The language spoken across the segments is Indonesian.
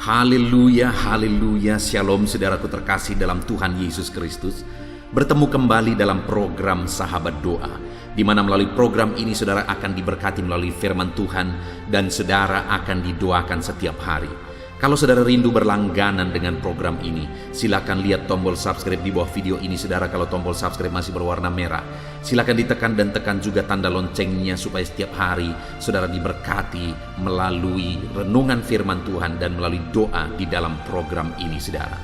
Haleluya, haleluya, shalom saudaraku terkasih dalam Tuhan Yesus Kristus. Bertemu kembali dalam program Sahabat Doa, di mana melalui program ini saudara akan diberkati melalui firman Tuhan dan saudara akan didoakan setiap hari. Kalau saudara rindu berlangganan dengan program ini, silakan lihat tombol subscribe di bawah video ini saudara. Kalau tombol subscribe masih berwarna merah, silakan ditekan dan tekan juga tanda loncengnya supaya setiap hari saudara diberkati melalui renungan firman Tuhan dan melalui doa di dalam program ini saudara.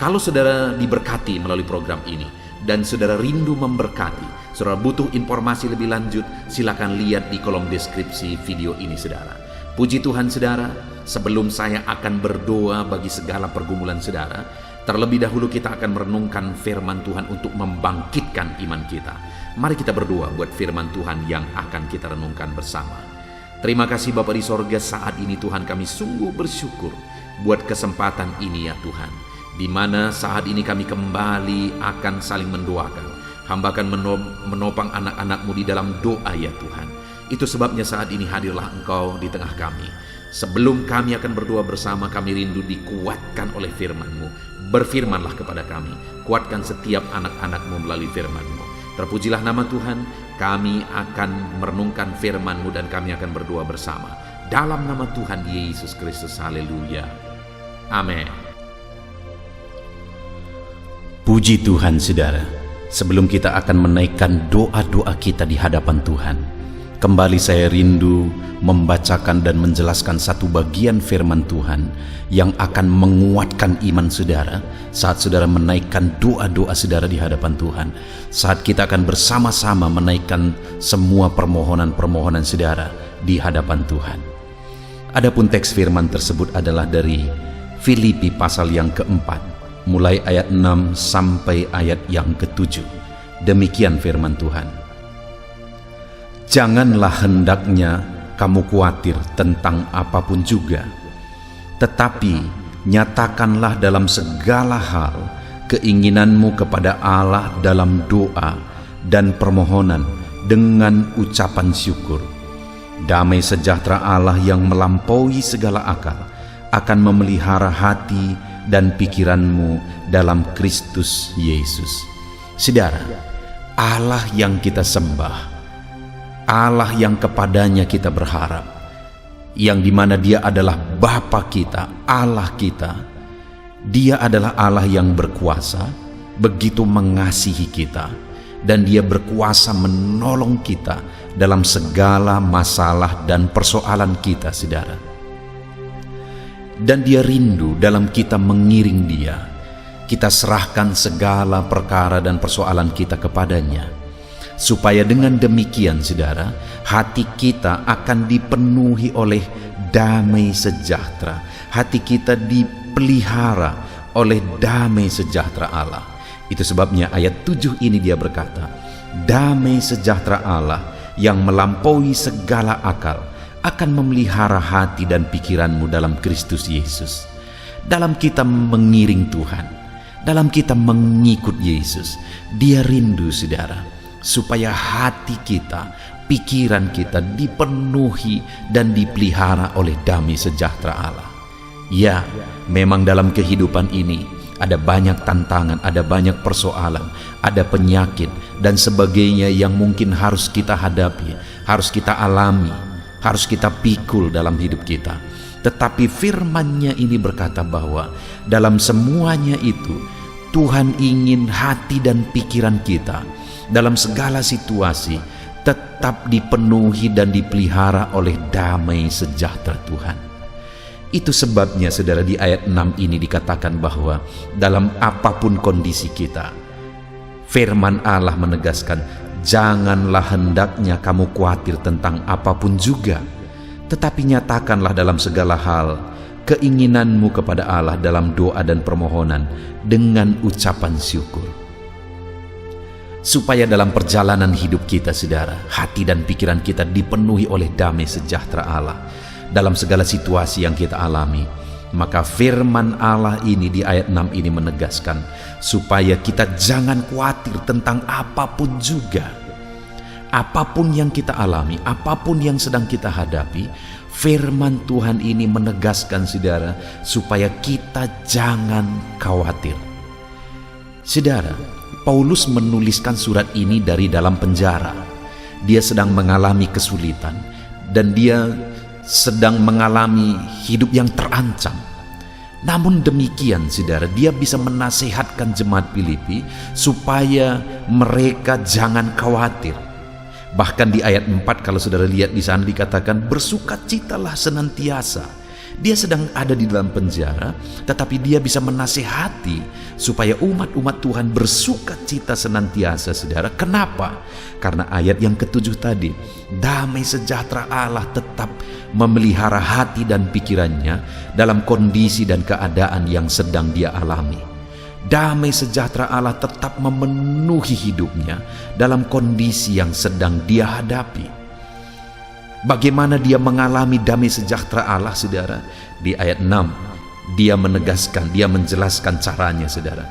Kalau saudara diberkati melalui program ini dan saudara rindu memberkati, saudara butuh informasi lebih lanjut, silakan lihat di kolom deskripsi video ini saudara. Puji Tuhan saudara, sebelum saya akan berdoa bagi segala pergumulan saudara, terlebih dahulu kita akan merenungkan firman Tuhan untuk membangkitkan iman kita. Mari kita berdoa buat firman Tuhan yang akan kita renungkan bersama. Terima kasih Bapa di sorga, saat ini Tuhan kami sungguh bersyukur buat kesempatan ini ya Tuhan, di mana saat ini kami kembali akan saling mendoakan. Hamba akan menopang anak-anak-Mu di dalam doa ya Tuhan. Itu sebabnya saat ini hadirlah Engkau di tengah kami. Sebelum kami akan berdoa bersama, kami rindu dikuatkan oleh firman-Mu. Berfirmanlah kepada kami, kuatkan setiap anak-anak-Mu melalui firman-Mu. Terpujilah nama Tuhan, kami akan merenungkan firman-Mu dan kami akan berdoa bersama. Dalam nama Tuhan Yesus Kristus, haleluya. Amin. Puji Tuhan saudara, sebelum kita akan menaikkan doa-doa kita di hadapan Tuhan, kembali saya rindu membacakan dan menjelaskan satu bagian firman Tuhan yang akan menguatkan iman saudara saat saudara menaikkan doa-doa saudara di hadapan Tuhan. Saat kita akan bersama-sama menaikkan semua permohonan-permohonan saudara di hadapan Tuhan. Adapun teks firman tersebut adalah dari Filipi pasal yang keempat, mulai ayat 6 sampai ayat yang ke-7. Demikian firman Tuhan. Janganlah hendaknya kamu khawatir tentang apapun juga, tetapi nyatakanlah dalam segala hal keinginanmu kepada Allah dalam doa dan permohonan dengan ucapan syukur. Damai sejahtera Allah yang melampaui segala akal akan memelihara hati dan pikiranmu dalam Kristus Yesus. Saudara, Allah yang kita sembah, Allah yang kepadanya kita berharap, yang dimana Dia adalah Bapa kita, Allah kita. Dia adalah Allah yang berkuasa, begitu mengasihi kita, dan Dia berkuasa menolong kita dalam segala masalah dan persoalan kita, saudara. Dan Dia rindu dalam kita mengiring Dia. Kita serahkan segala perkara dan persoalan kita kepadanya, supaya dengan demikian saudara, hati kita akan dipenuhi oleh damai sejahtera. Hati kita dipelihara oleh damai sejahtera Allah. Itu sebabnya ayat 7 ini dia berkata, damai sejahtera Allah yang melampaui segala akal akan memelihara hati dan pikiranmu dalam Kristus Yesus. Dalam kita mengiring Tuhan, dalam kita mengikut Yesus, Dia rindu saudara, supaya hati kita, pikiran kita dipenuhi dan dipelihara oleh damai sejahtera Allah. Ya, memang dalam kehidupan ini ada banyak tantangan, ada banyak persoalan, ada penyakit dan sebagainya yang mungkin harus kita hadapi, harus kita alami, harus kita pikul dalam hidup kita. Tetapi firman-Nya ini berkata bahwa dalam semuanya itu Tuhan ingin hati dan pikiran kita dalam segala situasi tetap dipenuhi dan dipelihara oleh damai sejahtera Tuhan. Itu sebabnya saudara, di ayat 6 ini dikatakan bahwa dalam apapun kondisi kita, firman Allah menegaskan, janganlah hendaknya kamu khawatir tentang apapun juga, tetapi nyatakanlah dalam segala hal keinginanmu kepada Allah dalam doa dan permohonan dengan ucapan syukur. Supaya dalam perjalanan hidup kita saudara, hati dan pikiran kita dipenuhi oleh damai sejahtera Allah dalam segala situasi yang kita alami. Maka firman Allah ini di ayat 6 ini menegaskan supaya kita jangan khawatir tentang apapun juga. Apapun yang kita alami, apapun yang sedang kita hadapi, Firman Tuhan ini menegaskan saudara supaya kita jangan khawatir. Saudara, Paulus menuliskan surat ini dari dalam penjara. Dia sedang mengalami kesulitan dan dia sedang mengalami hidup yang terancam. Namun demikian saudara, dia bisa menasihatkan jemaat Filipi supaya mereka jangan khawatir. Bahkan di ayat 4 kalau saudara lihat di sana dikatakan bersukacitalah senantiasa. Dia sedang ada di dalam penjara, tetapi dia bisa menasihati supaya umat-umat Tuhan bersukacita senantiasa saudara. Kenapa? Karena ayat yang ke-7 tadi, damai sejahtera Allah tetap memelihara hati dan pikirannya dalam kondisi dan keadaan yang sedang dia alami. Damai sejahtera Allah tetap memenuhi hidupnya dalam kondisi yang sedang dia hadapi. Bagaimana dia mengalami damai sejahtera Allah saudara? Di ayat 6 dia menegaskan, dia menjelaskan caranya saudara.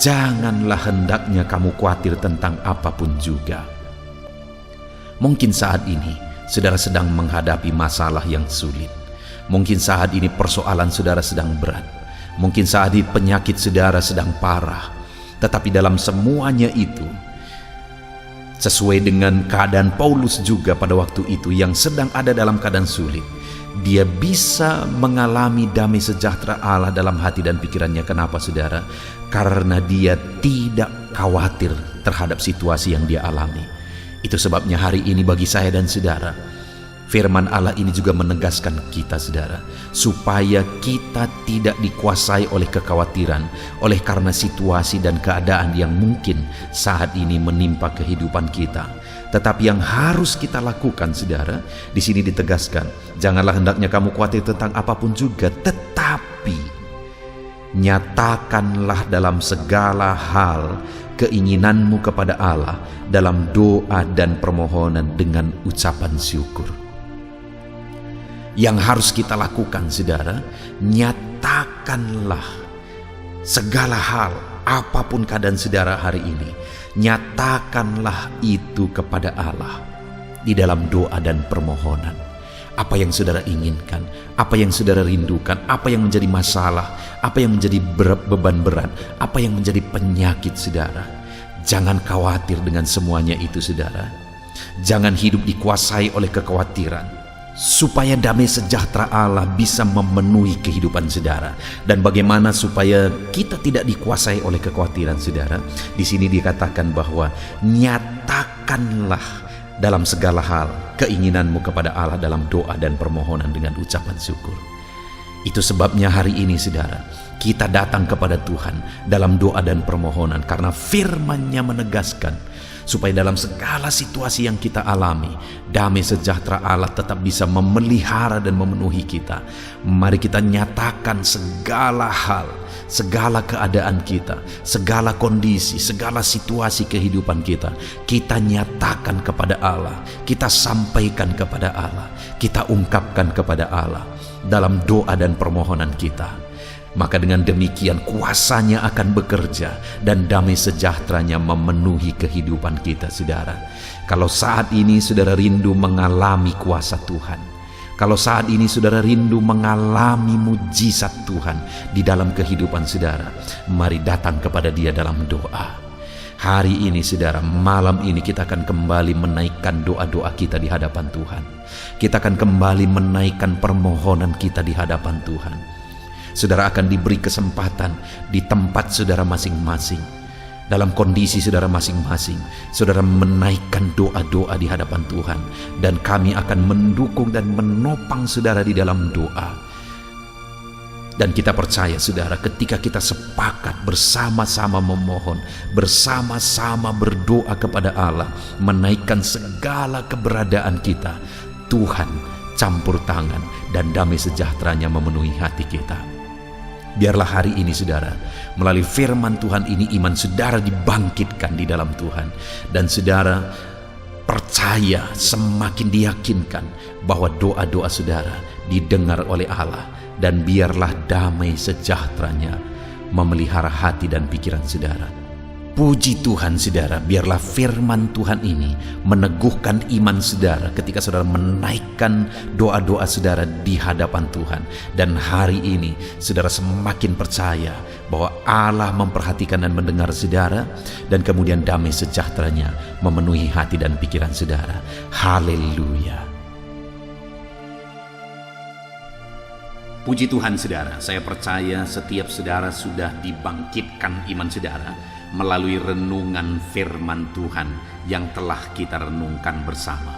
Janganlah hendaknya kamu khawatir tentang apapun juga. Mungkin saat ini saudara sedang menghadapi masalah yang sulit. Mungkin saat ini persoalan saudara sedang berat. Mungkin saat ini penyakit saudara sedang parah. Tetapi dalam semuanya itu, sesuai dengan keadaan Paulus juga pada waktu itu yang sedang ada dalam keadaan sulit, dia bisa mengalami damai sejahtera Allah dalam hati dan pikirannya. Kenapa saudara? Karena dia tidak khawatir terhadap situasi yang dia alami. Itu sebabnya hari ini bagi saya dan saudara, firman Allah ini juga menegaskan kita saudara, supaya kita tidak dikuasai oleh kekhawatiran oleh karena situasi dan keadaan yang mungkin saat ini menimpa kehidupan kita. Tetapi yang harus kita lakukan saudara, di sini ditegaskan, janganlah hendaknya kamu khawatir tentang apapun juga, tetapi nyatakanlah dalam segala hal keinginanmu kepada Allah dalam doa dan permohonan dengan ucapan syukur. Yang harus kita lakukan saudara, nyatakanlah segala hal, apapun keadaan saudara hari ini, nyatakanlah itu kepada Allah di dalam doa dan permohonan. Apa yang saudara inginkan, apa yang saudara rindukan, apa yang menjadi masalah, apa yang menjadi beban berat, apa yang menjadi penyakit saudara. Jangan khawatir dengan semuanya itu saudara. Jangan hidup dikuasai oleh kekhawatiran, supaya damai sejahtera Allah bisa memenuhi kehidupan saudara. Dan bagaimana supaya kita tidak dikuasai oleh kekhawatiran saudara? Di sini dikatakan bahwa nyatakanlah dalam segala hal keinginanmu kepada Allah dalam doa dan permohonan dengan ucapan syukur. Itu sebabnya hari ini saudara, kita datang kepada Tuhan dalam doa dan permohonan karena firman-Nya menegaskan supaya dalam segala situasi yang kita alami, damai sejahtera Allah tetap bisa memelihara dan memenuhi kita. Mari kita nyatakan segala hal, segala keadaan kita, segala kondisi, segala situasi kehidupan kita, kita nyatakan kepada Allah, kita sampaikan kepada Allah, kita ungkapkan kepada Allah dalam doa dan permohonan kita. Maka dengan demikian kuasanya akan bekerja dan damai sejahteranya memenuhi kehidupan kita saudara. Kalau saat ini saudara rindu mengalami kuasa Tuhan, kalau saat ini saudara rindu mengalami mujizat Tuhan di dalam kehidupan saudara, mari datang kepada Dia dalam doa. Hari ini saudara, malam ini kita akan kembali menaikkan doa-doa kita di hadapan Tuhan. Kita akan kembali menaikkan permohonan kita di hadapan Tuhan. Saudara akan diberi kesempatan di tempat saudara masing-masing, dalam kondisi saudara masing-masing. Saudara menaikkan doa-doa di hadapan Tuhan, dan kami akan mendukung dan menopang saudara di dalam doa. Dan kita percaya saudara, ketika kita sepakat bersama-sama memohon, bersama-sama berdoa kepada Allah, menaikkan segala keberadaan kita, Tuhan campur tangan dan damai sejahteranya memenuhi hati kita. Biarlah hari ini saudara, melalui firman Tuhan ini iman saudara dibangkitkan di dalam Tuhan. Dan saudara percaya, semakin diyakinkan bahwa doa-doa saudara didengar oleh Allah. Dan biarlah damai sejahteranya memelihara hati dan pikiran saudara. Puji Tuhan saudara, biarlah firman Tuhan ini meneguhkan iman saudara ketika saudara menaikkan doa-doa saudara di hadapan Tuhan. Dan hari ini saudara semakin percaya bahwa Allah memperhatikan dan mendengar saudara, dan kemudian damai sejahteranya memenuhi hati dan pikiran saudara. Haleluya. Puji Tuhan saudara, saya percaya setiap saudara sudah dibangkitkan iman saudara melalui renungan firman Tuhan yang telah kita renungkan bersama.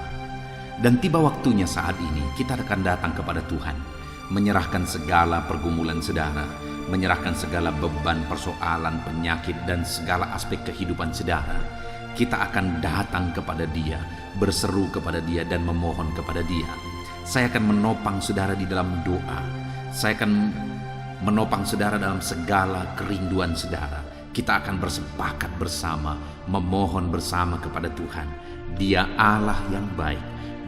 Dan tiba waktunya saat ini kita akan datang kepada Tuhan, menyerahkan segala pergumulan saudara, menyerahkan segala beban, persoalan, penyakit, dan segala aspek kehidupan saudara. Kita akan datang kepada Dia, berseru kepada Dia, dan memohon kepada Dia. Saya akan menopang saudara di dalam doa. Saya akan menopang saudara dalam segala kerinduan saudara. Kita akan bersepakat bersama, memohon bersama kepada Tuhan. Dia Allah yang baik,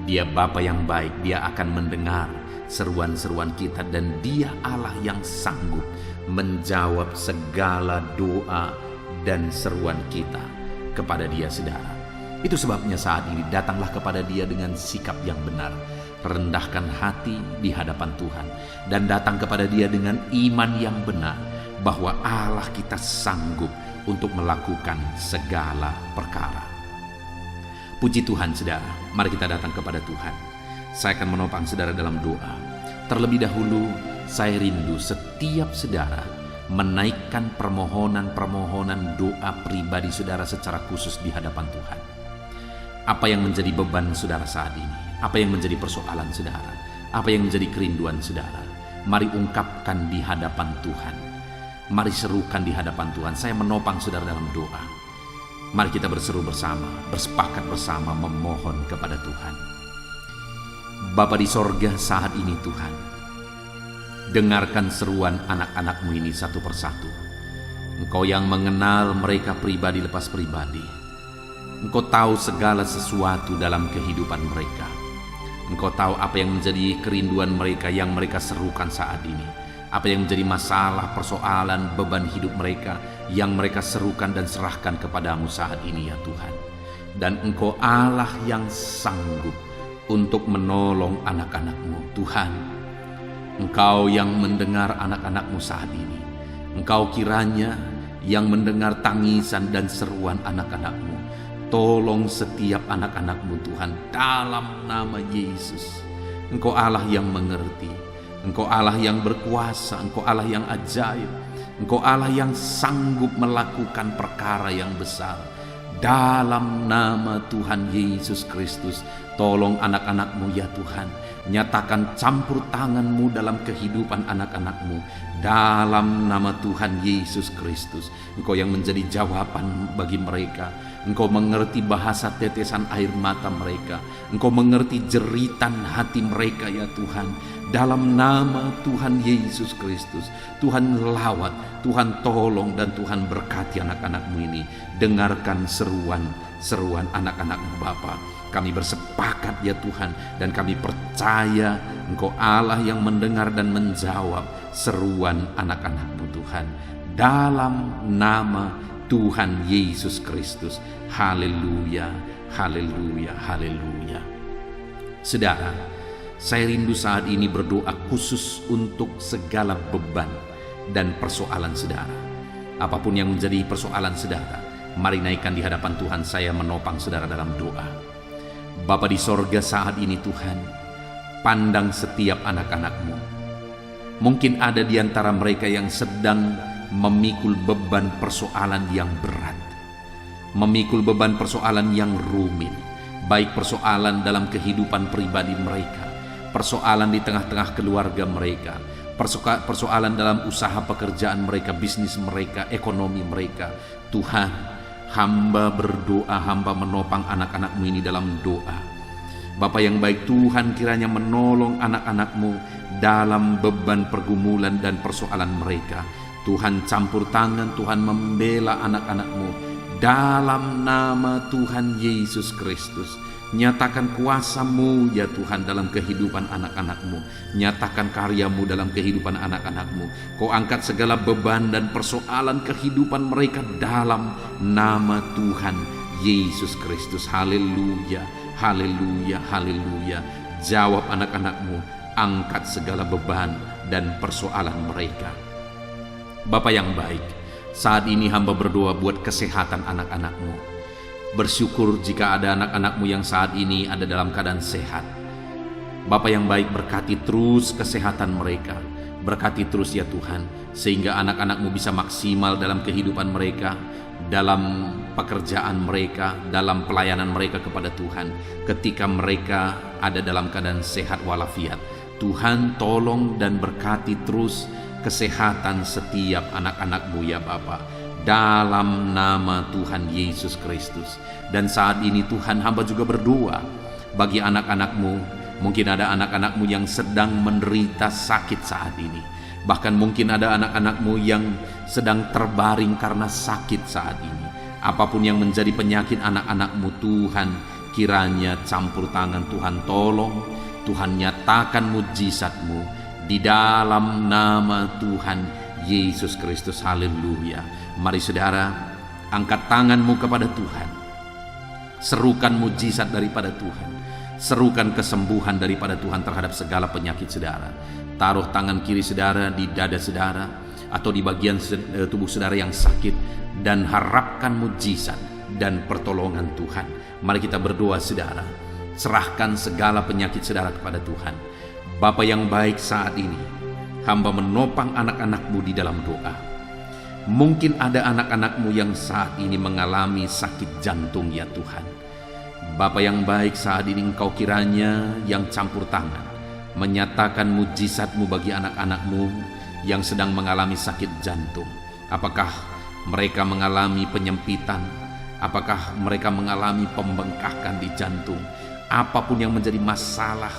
Dia Bapa yang baik. Dia akan mendengar seruan-seruan kita, dan Dia Allah yang sanggup menjawab segala doa dan seruan kita kepada Dia saudara. Itu sebabnya saat ini datanglah kepada Dia dengan sikap yang benar. Rendahkan hati di hadapan Tuhan dan datang kepada Dia dengan iman yang benar bahwa Allah kita sanggup untuk melakukan segala perkara. Puji Tuhan saudara, mari kita datang kepada Tuhan. Saya akan menopang saudara dalam doa. Terlebih dahulu saya rindu setiap saudara menaikkan permohonan-permohonan doa pribadi saudara secara khusus di hadapan Tuhan. Apa yang menjadi beban saudara saat ini? Apa yang menjadi persoalan saudara? Apa yang menjadi kerinduan saudara? Mari ungkapkan di hadapan Tuhan. Mari serukan di hadapan Tuhan. Saya menopang saudara dalam doa. Mari kita berseru bersama, bersepakat bersama memohon kepada Tuhan. Bapa di sorga, saat ini Tuhan, dengarkan seruan anak-anak-Mu ini satu persatu. Engkau yang mengenal mereka pribadi lepas pribadi. Engkau tahu segala sesuatu dalam kehidupan mereka. Engkau tahu apa yang menjadi kerinduan mereka yang mereka serukan saat ini. Apa yang menjadi masalah, persoalan, beban hidup mereka yang mereka serukan dan serahkan kepadamu saat ini ya Tuhan. Dan Engkau Allah yang sanggup untuk menolong anak-anak-Mu Tuhan. Engkau yang mendengar anak-anak-Mu saat ini. Engkau kiranya yang mendengar tangisan dan seruan anak-anak-Mu. Tolong setiap anak-anak-Mu Tuhan dalam nama Yesus. Engkau Allah yang mengerti. Engkau Allah yang berkuasa, Engkau Allah yang ajaib, Engkau Allah yang sanggup melakukan perkara yang besar. Dalam nama Tuhan Yesus Kristus, tolong anak-anak-Mu ya Tuhan. Nyatakan campur tangan-Mu dalam kehidupan anak-anak-Mu. Dalam nama Tuhan Yesus Kristus, Engkau yang menjadi jawaban bagi mereka. Engkau mengerti bahasa tetesan air mata mereka. Engkau mengerti jeritan hati mereka ya Tuhan. Dalam nama Tuhan Yesus Kristus, Tuhan lawat, Tuhan tolong, dan Tuhan berkati anak-anak-Mu ini. Dengarkan seruan anak-anak-Mu Bapa. Kami bersepakat ya Tuhan, dan kami percaya Engkau Allah yang mendengar dan menjawab seruan anak-anak-Mu Tuhan. Dalam nama Tuhan Yesus Kristus. Haleluya, haleluya, haleluya. Saudara, saya rindu saat ini berdoa khusus untuk segala beban dan persoalan saudara. Apapun yang menjadi persoalan saudara, mari naikkan di hadapan Tuhan. Saya menopang saudara dalam doa. Bapa di sorga, saat ini Tuhan, pandang setiap anak-anak-Mu. Mungkin ada di antara mereka yang sedang memikul beban persoalan yang berat, memikul beban persoalan yang rumit, baik persoalan dalam kehidupan pribadi mereka, persoalan di tengah-tengah keluarga mereka, persoalan dalam usaha pekerjaan mereka, bisnis mereka, ekonomi mereka. Tuhan, hamba berdoa, hamba menopang anak-anak-Mu ini dalam doa. Bapa yang baik, Tuhan kiranya menolong anak-anak-Mu dalam beban pergumulan dan persoalan mereka. Tuhan campur tangan, Tuhan membela anak-anak-Mu dalam nama Tuhan Yesus Kristus. Nyatakan kuasa-Mu ya Tuhan dalam kehidupan anak-anak-Mu. Nyatakan karya-Mu dalam kehidupan anak-anak-Mu. Kau angkat segala beban dan persoalan kehidupan mereka dalam nama Tuhan Yesus Kristus. Haleluya, haleluya, haleluya. Jawab anak-anak-Mu, angkat segala beban dan persoalan mereka. Bapa yang baik, saat ini hamba berdoa buat kesehatan anak-anak-Mu. Bersyukur jika ada anak-anak-Mu yang saat ini ada dalam keadaan sehat. Bapa yang baik, berkati terus kesehatan mereka. Berkati terus ya Tuhan, sehingga anak-anak-Mu bisa maksimal dalam kehidupan mereka, dalam pekerjaan mereka, dalam pelayanan mereka kepada Tuhan. Ketika mereka ada dalam keadaan sehat walafiat, Tuhan tolong dan berkati terus kesehatan setiap anak-anak-Mu ya Bapa, dalam nama Tuhan Yesus Kristus. Dan saat ini Tuhan, hamba juga berdoa bagi anak-anak-Mu. Mungkin ada anak-anak-Mu yang sedang menderita sakit saat ini. Bahkan mungkin ada anak-anak-Mu yang sedang terbaring karena sakit saat ini. Apapun yang menjadi penyakit anak-anak-Mu, Tuhan kiranya campur tangan Tuhan tolong. Tuhan nyatakan mujizat-Mu di dalam nama Tuhan Yesus Kristus. Haleluya. Mari saudara, angkat tanganmu kepada Tuhan. Serukan mujizat daripada Tuhan. Serukan kesembuhan daripada Tuhan terhadap segala penyakit saudara. Taruh tangan kiri saudara di dada saudara atau di bagian tubuh saudara yang sakit dan harapkan mujizat dan pertolongan Tuhan. Mari kita berdoa saudara. Serahkan segala penyakit saudara kepada Tuhan. Bapa yang baik, saat ini hamba menopang anak-anak-Mu di dalam doa. Mungkin ada anak-anak-Mu yang saat ini mengalami sakit jantung ya Tuhan. Bapa yang baik, saat ini Engkau kiranya yang campur tangan, menyatakan mujizat-Mu bagi anak-anak-Mu yang sedang mengalami sakit jantung. Apakah mereka mengalami penyempitan? Apakah mereka mengalami pembengkakan di jantung? Apapun yang menjadi masalah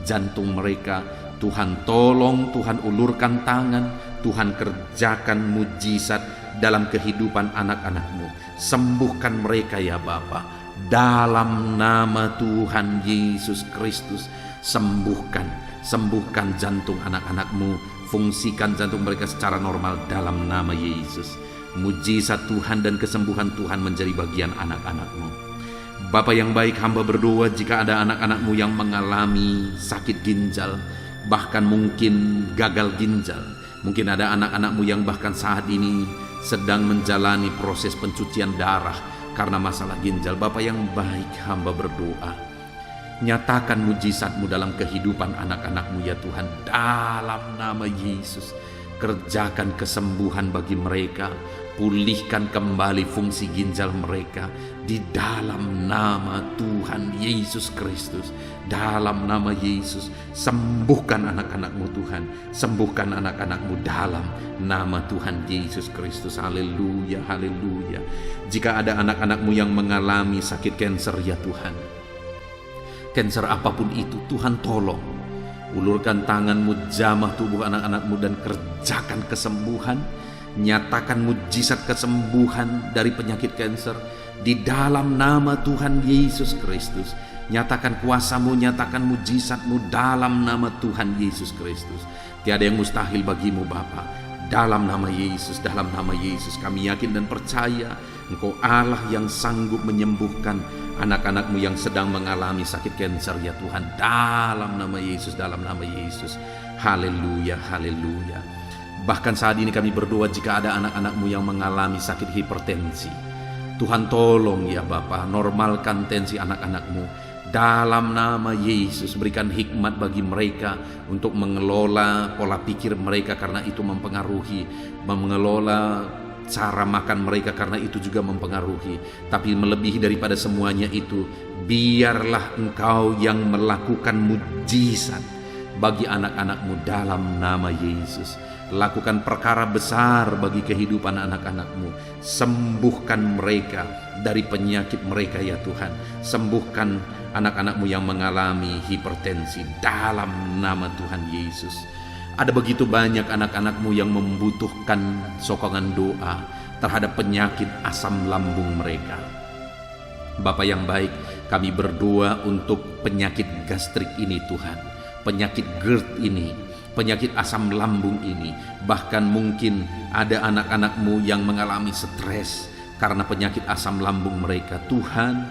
jantung mereka, Tuhan tolong, Tuhan ulurkan tangan, Tuhan kerjakan mujizat dalam kehidupan anak-anak-Mu. Sembuhkan mereka ya Bapa, dalam nama Tuhan Yesus Kristus. Sembuhkan jantung anak-anak-Mu, fungsikan jantung mereka secara normal dalam nama Yesus. Mujizat Tuhan dan kesembuhan Tuhan menjadi bagian anak-anak-Mu. Bapa yang baik, hamba berdoa jika ada anak-anak-Mu yang mengalami sakit ginjal, bahkan mungkin gagal ginjal. Mungkin ada anak-anak-Mu yang bahkan saat ini sedang menjalani proses pencucian darah karena masalah ginjal. Bapa yang baik, hamba berdoa, nyatakan mujizat-Mu dalam kehidupan anak-anak-Mu ya Tuhan, dalam nama Yesus. Kerjakan kesembuhan bagi mereka, pulihkan kembali fungsi ginjal mereka di dalam nama Tuhan Yesus Kristus. Dalam nama Yesus, sembuhkan anak-anak-Mu Tuhan, sembuhkan anak-anak-Mu dalam nama Tuhan Yesus Kristus. Haleluya, haleluya. Jika ada anak-anak-Mu yang mengalami sakit kanker ya Tuhan, kanker apapun itu, Tuhan tolong. Ulurkan tangan-Mu, jamah tubuh anak-anak-Mu dan kerjakan kesembuhan. Nyatakan mujizat kesembuhan dari penyakit kanker di dalam nama Tuhan Yesus Kristus. Nyatakan kuasa-Mu, nyatakan mujizat-Mu dalam nama Tuhan Yesus Kristus. Tiada yang mustahil bagi-Mu Bapa. Dalam nama Yesus, dalam nama Yesus kami yakin dan percaya Engkau Allah yang sanggup menyembuhkan anak-anak-Mu yang sedang mengalami sakit kanker ya Tuhan. Dalam nama Yesus, dalam nama Yesus. Haleluya, haleluya. Bahkan saat ini kami berdoa jika ada anak-anak-Mu yang mengalami sakit hipertensi. Tuhan tolong ya Bapa, normalkan tensi anak-anak-Mu. Dalam nama Yesus, berikan hikmat bagi mereka untuk mengelola pola pikir mereka, karena itu mempengaruhi. Mengelola cara makan mereka, karena itu juga mempengaruhi. Tapi melebihi daripada semuanya itu, biarlah Engkau yang melakukan mujizat bagi anak-anak-Mu dalam nama Yesus. Lakukan perkara besar bagi kehidupan anak-anak-Mu. Sembuhkan mereka dari penyakit mereka ya Tuhan. Sembuhkan anak-anak-Mu yang mengalami hipertensi dalam nama Tuhan Yesus. Ada begitu banyak anak-anak-Mu yang membutuhkan sokongan doa terhadap penyakit asam lambung mereka. Bapa yang baik, Kami berdoa untuk penyakit gastrik ini Tuhan, penyakit GERD ini, penyakit asam lambung ini. Bahkan mungkin ada anak-anak-Mu yang mengalami stres karena penyakit asam lambung mereka. Tuhan,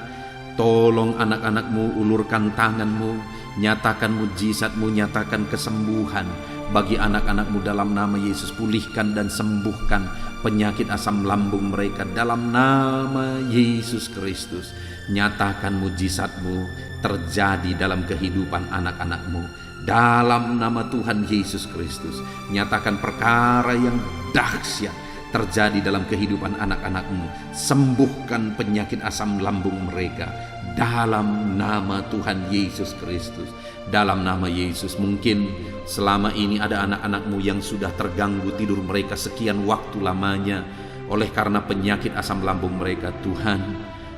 tolong anak-anak-Mu, ulurkan tangan-Mu, nyatakan mujizat-Mu, nyatakan kesembuhan bagi anak-anak-Mu dalam nama Yesus. Pulihkan dan sembuhkan penyakit asam lambung mereka dalam nama Yesus Kristus. Nyatakan mujizat-Mu terjadi dalam kehidupan anak-anak-Mu dalam nama Tuhan Yesus Kristus. Nyatakan perkara yang dahsyat terjadi dalam kehidupan anak-anak-Mu. Sembuhkan penyakit asam lambung mereka dalam nama Tuhan Yesus Kristus. Dalam nama Yesus, mungkin selama ini ada anak-anak-Mu yang sudah terganggu tidur mereka sekian waktu lamanya oleh karena penyakit asam lambung mereka. Tuhan,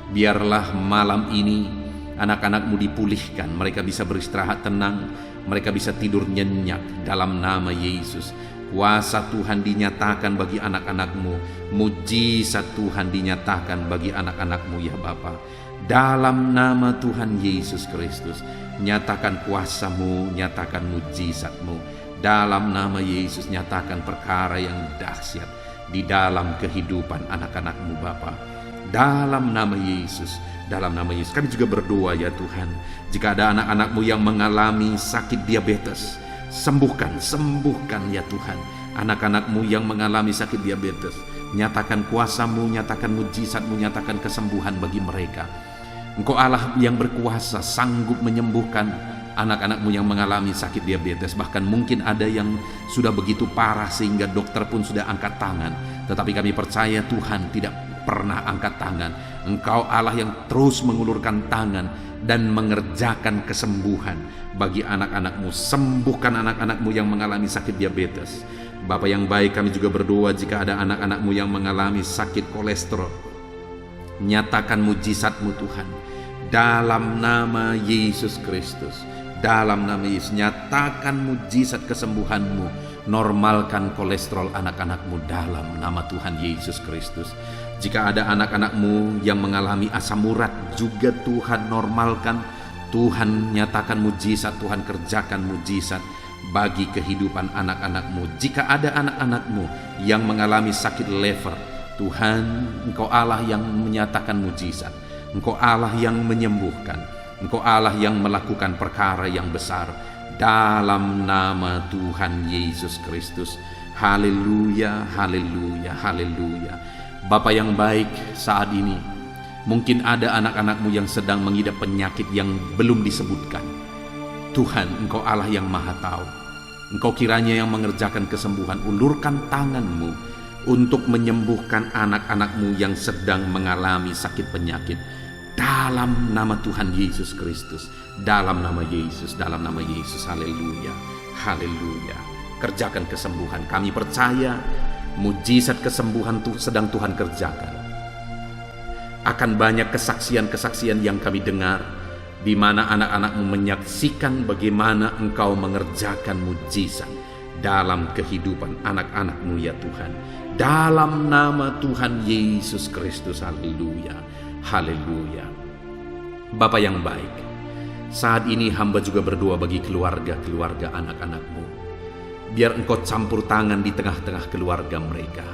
biarlah malam ini anak-anak-Mu dipulihkan, mereka bisa beristirahat tenang, mereka bisa tidur nyenyak dalam nama Yesus. Kuasa Tuhan dinyatakan bagi anak-anak-Mu, mujizat Tuhan dinyatakan bagi anak-anak-Mu ya Bapa. Dalam nama Tuhan Yesus Kristus, nyatakan kuasa-Mu, nyatakan mujizat-Mu. Dalam nama Yesus, nyatakan perkara yang dahsyat di dalam kehidupan anak-anak-Mu Bapa. Dalam nama Yesus, dalam nama Yesus. Kami juga berdoa ya Tuhan, jika ada anak-anak-Mu yang mengalami sakit diabetes, sembuhkan ya Tuhan. Anak-anak-Mu yang mengalami sakit diabetes, nyatakan kuasa-Mu, nyatakan mujizat-Mu, nyatakan kesembuhan bagi mereka. Engkau Allah yang berkuasa, sanggup menyembuhkan anak-anak-Mu yang mengalami sakit diabetes. Bahkan mungkin ada yang sudah begitu parah sehingga dokter pun sudah angkat tangan. Tetapi kami percaya Tuhan tidak pernah angkat tangan. Engkau Allah yang terus mengulurkan tangan dan mengerjakan kesembuhan bagi anak-anak-Mu. Sembuhkan anak-anak-Mu yang mengalami sakit diabetes. Bapa yang baik, kami juga berdoa jika ada anak-anak-Mu yang mengalami sakit kolesterol. Nyatakan mujizat-Mu Tuhan dalam nama Yesus Kristus. Dalam nama Yesus, nyatakan mujizat kesembuhan-Mu. Normalkan kolesterol anak-anak-Mu dalam nama Tuhan Yesus Kristus. Jika ada anak-anak-Mu yang mengalami asam urat, juga Tuhan normalkan. Tuhan nyatakan mujizat, Tuhan kerjakan mujizat bagi kehidupan anak-anak-Mu. Jika ada anak-anak-Mu yang mengalami sakit lever, Tuhan, Engkau Allah yang menyatakan mujizat, Engkau Allah yang menyembuhkan, Engkau Allah yang melakukan perkara yang besar dalam nama Tuhan Yesus Kristus. Haleluya, haleluya, haleluya. Bapa yang baik, saat ini mungkin ada anak-anak-Mu yang sedang mengidap penyakit yang belum disebutkan. Tuhan, Engkau Allah yang Maha Tahu. Engkau kiranya yang mengerjakan kesembuhan. Ulurkan tangan-Mu untuk menyembuhkan anak-anak-Mu yang sedang mengalami sakit penyakit. Dalam nama Tuhan Yesus Kristus. Dalam nama Yesus, dalam nama Yesus. Haleluya, haleluya. Kerjakan kesembuhan. Kami percaya mujizat kesembuhan sedang Tuhan kerjakan. Akan banyak kesaksian-kesaksian yang kami dengar, di mana anak-anak-Mu menyaksikan bagaimana Engkau mengerjakan mujizat dalam kehidupan anak-anak-Mu ya Tuhan. Dalam nama Tuhan Yesus Kristus. Haleluya, haleluya. Bapa yang baik, saat ini hamba juga berdoa bagi keluarga-keluarga anak-anak-Mu. Biar Engkau campur tangan di tengah-tengah keluarga mereka,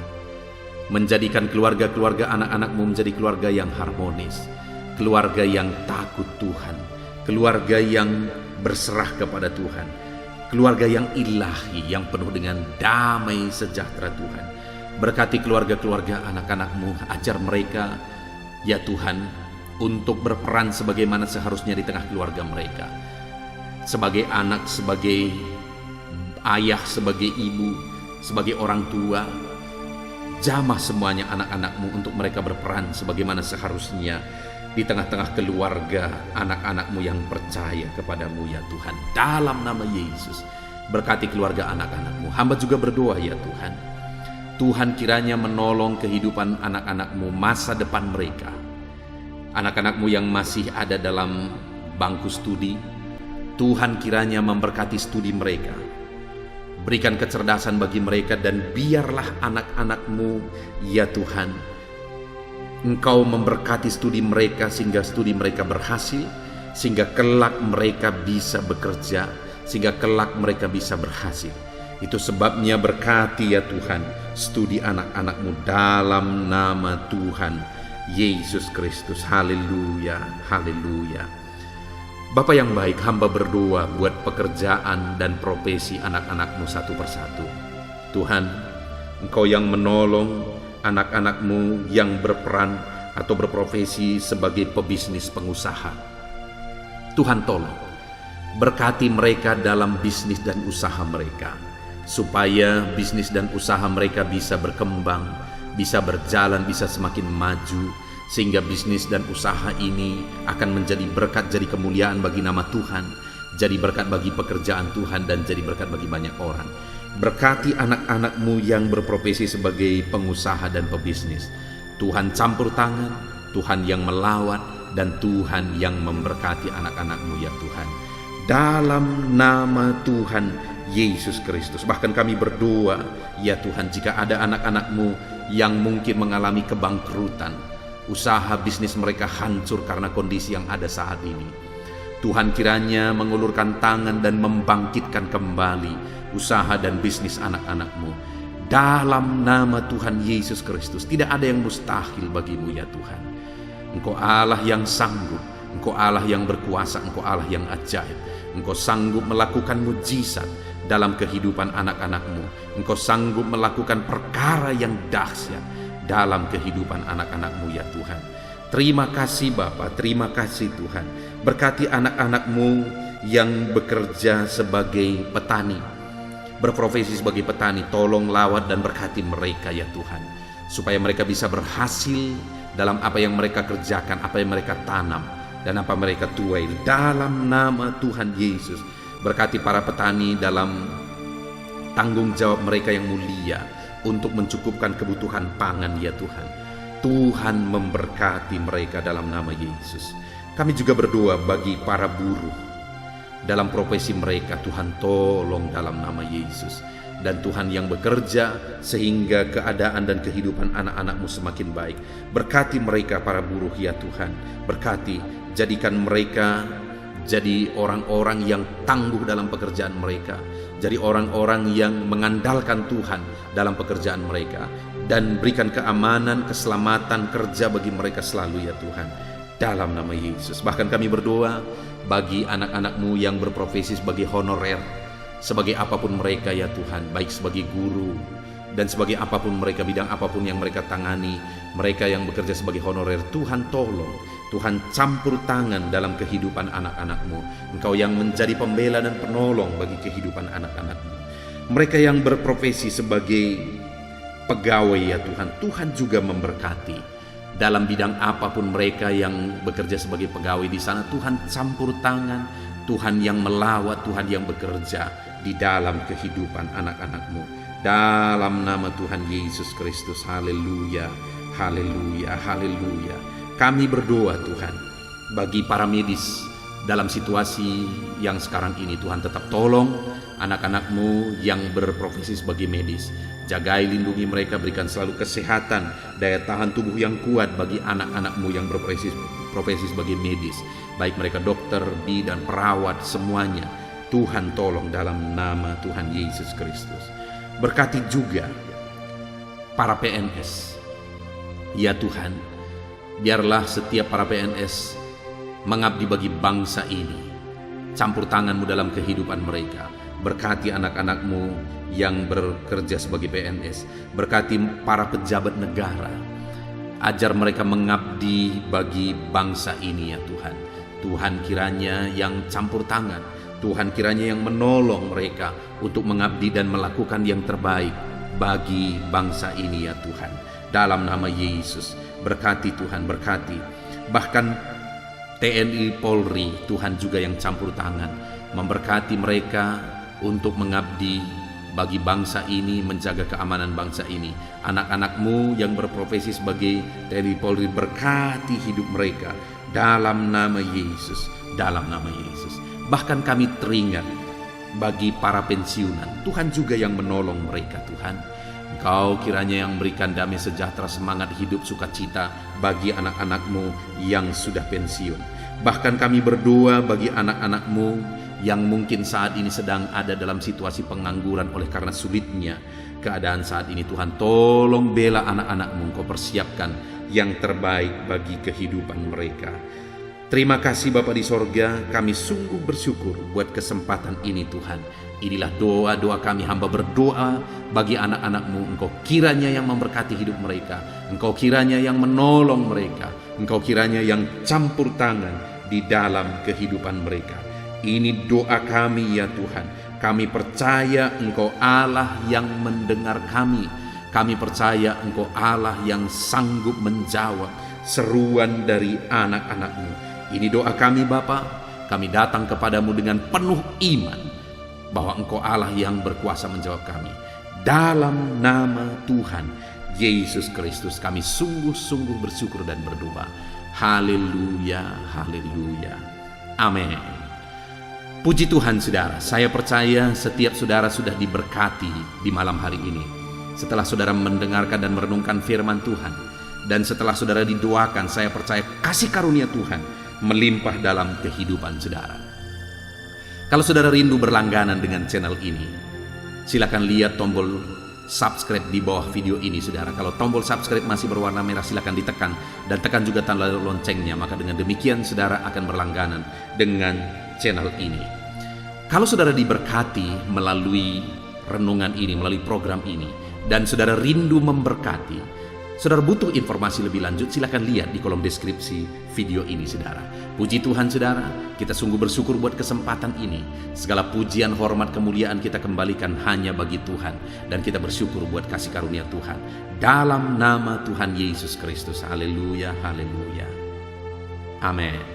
menjadikan keluarga-keluarga anak-anak-Mu menjadi keluarga yang harmonis, keluarga yang takut Tuhan, keluarga yang berserah kepada Tuhan, keluarga yang ilahi, yang penuh dengan damai sejahtera Tuhan. Berkati keluarga-keluarga anak-anak-Mu, ajar mereka ya Tuhan untuk berperan sebagaimana seharusnya di tengah keluarga mereka, sebagai anak, sebagai ayah, sebagai ibu, sebagai orang tua. Jamah semuanya anak-anak-Mu untuk mereka berperan sebagaimana seharusnya di tengah-tengah keluarga anak-anak-Mu yang percaya kepada-Mu ya Tuhan. Dalam nama Yesus, berkati keluarga anak-anak-Mu. Hamba juga berdoa ya Tuhan, Tuhan kiranya menolong kehidupan anak-anak-Mu, masa depan mereka. Anak-anak-Mu yang masih ada dalam bangku studi, Tuhan kiranya memberkati studi mereka. Berikan kecerdasan bagi mereka, dan biarlah anak-anak-Mu ya Tuhan Engkau memberkati studi mereka sehingga studi mereka berhasil, sehingga kelak mereka bisa bekerja, sehingga kelak mereka bisa berhasil. Itu sebabnya berkati ya Tuhan studi anak-anak-Mu dalam nama Tuhan Yesus Kristus. Haleluya, haleluya. Bapa yang baik, hamba berdoa buat pekerjaan dan profesi anak-anak-Mu satu persatu. Tuhan, Engkau yang menolong anak-anak-Mu yang berperan atau berprofesi sebagai pebisnis pengusaha. Tuhan tolong, berkati mereka dalam bisnis dan usaha mereka, supaya bisnis dan usaha mereka bisa berkembang, bisa berjalan, bisa semakin maju, sehingga bisnis dan usaha ini akan menjadi berkat, jadi kemuliaan bagi nama Tuhan, jadi berkat bagi pekerjaan Tuhan, dan jadi berkat bagi banyak orang. Berkati anak-anak-Mu yang berprofesi sebagai pengusaha dan pebisnis. Tuhan campur tangan, Tuhan yang melawat, dan Tuhan yang memberkati anak-anak-Mu ya Tuhan. Dalam nama Tuhan Yesus Kristus. Bahkan kami berdoa ya Tuhan, jika ada anak-anak-Mu yang mungkin mengalami kebangkrutan, usaha bisnis mereka hancur karena kondisi yang ada saat ini, Tuhan kiranya mengulurkan tangan dan membangkitkan kembali usaha dan bisnis anak-anak-Mu. Dalam nama Tuhan Yesus Kristus, tidak ada yang mustahil bagi-Mu ya Tuhan. Engkau Allah yang sanggup, Engkau Allah yang berkuasa, Engkau Allah yang ajaib. Engkau sanggup melakukan mujizat dalam kehidupan anak-anak-Mu. Engkau sanggup melakukan perkara yang dahsyat dalam kehidupan anak-anak-Mu ya Tuhan. Terima kasih Bapa, terima kasih Tuhan. Berkati anak-anak-Mu yang bekerja sebagai petani, berprofesi sebagai petani. Tolong lawat dan berkati mereka ya Tuhan, supaya mereka bisa berhasil dalam apa yang mereka kerjakan, apa yang mereka tanam, dan apa mereka tuai. Dalam nama Tuhan Yesus, berkati para petani dalam tanggung jawab mereka yang mulia untuk mencukupkan kebutuhan pangan ya Tuhan. Tuhan memberkati mereka dalam nama Yesus. Kami juga berdoa bagi para buruh dalam profesi mereka. Tuhan tolong dalam nama Yesus. Dan Tuhan yang bekerja sehingga keadaan dan kehidupan anak-anak-Mu semakin baik. Berkati mereka para buruh ya Tuhan. Berkati, jadikan mereka jadi orang-orang yang tangguh dalam pekerjaan mereka, jadi orang-orang yang mengandalkan Tuhan dalam pekerjaan mereka, dan berikan keamanan, keselamatan kerja bagi mereka selalu ya Tuhan, dalam nama Yesus. Bahkan kami berdoa bagi anak-anak-Mu yang berprofesi sebagai honorer, sebagai apapun mereka ya Tuhan, baik sebagai guru dan sebagai apapun mereka, bidang apapun yang mereka tangani, mereka yang bekerja sebagai honorer. Tuhan tolong, Tuhan campur tangan dalam kehidupan anak-anak-Mu. Engkau yang menjadi pembela dan penolong bagi kehidupan anak-anak-Mu. Mereka yang berprofesi sebagai pegawai ya Tuhan, Tuhan juga memberkati dalam bidang apapun mereka yang bekerja sebagai pegawai di sana. Tuhan campur tangan, Tuhan yang melawat, Tuhan yang bekerja di dalam kehidupan anak-anak-Mu. Dalam nama Tuhan Yesus Kristus. Haleluya, haleluya, haleluya. Kami berdoa Tuhan bagi para medis dalam situasi yang sekarang ini. Tuhan tetap tolong anak-anak-Mu yang berprofesi sebagai medis. Jagai, lindungi mereka, berikan selalu kesehatan, daya tahan tubuh yang kuat bagi anak-anak-Mu yang berprofesi sebagai medis, baik mereka dokter, bidan, perawat, semuanya. Tuhan tolong dalam nama Tuhan Yesus Kristus. Berkati juga para PNS ya Tuhan. Biarlah setiap para PNS mengabdi bagi bangsa ini. Campur tangan-Mu dalam kehidupan mereka. Berkati anak-anak-Mu yang bekerja sebagai PNS. Berkati para pejabat negara. Ajar mereka mengabdi bagi bangsa ini ya Tuhan. Tuhan kiranya yang campur tangan, Tuhan kiranya yang menolong mereka untuk mengabdi dan melakukan yang terbaik bagi bangsa ini ya Tuhan. Dalam nama Yesus, berkati Tuhan, berkati. Bahkan TNI Polri, Tuhan juga yang campur tangan, memberkati mereka untuk mengabdi bagi bangsa ini, menjaga keamanan bangsa ini. Anak-anak-Mu yang berprofesi sebagai TNI Polri, berkati hidup mereka dalam nama Yesus, dalam nama Yesus. Bahkan kami teringat bagi para pensiunan, Tuhan juga yang menolong mereka Tuhan. Engkau kiranya yang memberikan damai sejahtera, semangat hidup, sukacita bagi anak-anak-Mu yang sudah pensiun. Bahkan kami berdoa bagi anak-anak-Mu yang mungkin saat ini sedang ada dalam situasi pengangguran oleh karena sulitnya keadaan saat ini. Tuhan, tolong bela anak-anak-Mu, Engkau persiapkan yang terbaik bagi kehidupan mereka. Terima kasih Bapa di sorga, kami sungguh bersyukur buat kesempatan ini Tuhan. Inilah doa-doa kami, hamba berdoa bagi anak-anak-Mu. Engkau kiranya yang memberkati hidup mereka, Engkau kiranya yang menolong mereka, Engkau kiranya yang campur tangan di dalam kehidupan mereka. Ini doa kami ya Tuhan. Kami percaya Engkau Allah yang mendengar kami. Kami percaya Engkau Allah yang sanggup menjawab seruan dari anak-anak-Mu. Ini doa kami Bapa. Kami datang kepadamu dengan penuh iman bahwa Engkau Allah yang berkuasa menjawab kami. Dalam nama Tuhan Yesus Kristus kami sungguh-sungguh bersyukur dan berdoa. Haleluya, haleluya. Amin. Puji Tuhan saudara, saya percaya setiap saudara sudah diberkati di malam hari ini. Setelah saudara mendengarkan dan merenungkan firman Tuhan, dan setelah saudara didoakan, saya percaya kasih karunia Tuhan melimpah dalam kehidupan saudara. Kalau saudara rindu berlangganan dengan channel ini, silakan lihat tombol subscribe di bawah video ini saudara. Kalau tombol subscribe masih berwarna merah, silakan ditekan dan tekan juga tanda loncengnya. Maka dengan demikian saudara akan berlangganan dengan channel ini. Kalau saudara diberkati melalui renungan ini, melalui program ini, dan saudara rindu memberkati, saudara butuh informasi lebih lanjut, silakan lihat di kolom deskripsi video ini saudara. Puji Tuhan saudara, kita sungguh bersyukur buat kesempatan ini. Segala pujian, hormat, kemuliaan kita kembalikan hanya bagi Tuhan. Dan kita bersyukur buat kasih karunia Tuhan. Dalam nama Tuhan Yesus Kristus. Haleluya, haleluya. Amin.